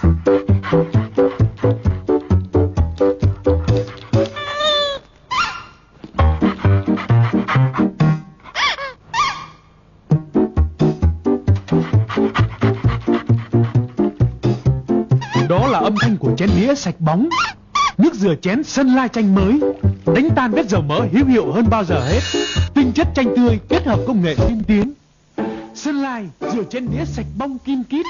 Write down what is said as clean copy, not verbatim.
Đó là âm thanh của chén đĩa sạch bóng. Nước rửa chén Sơn La chanh mới, đánh tan vết dầu mỡ hữu hiệu hơn bao giờ hết. Tinh chất chanh tươi kết hợp công nghệ tiên tiến. Sơn La rửa chén đĩa sạch bóng kim kít.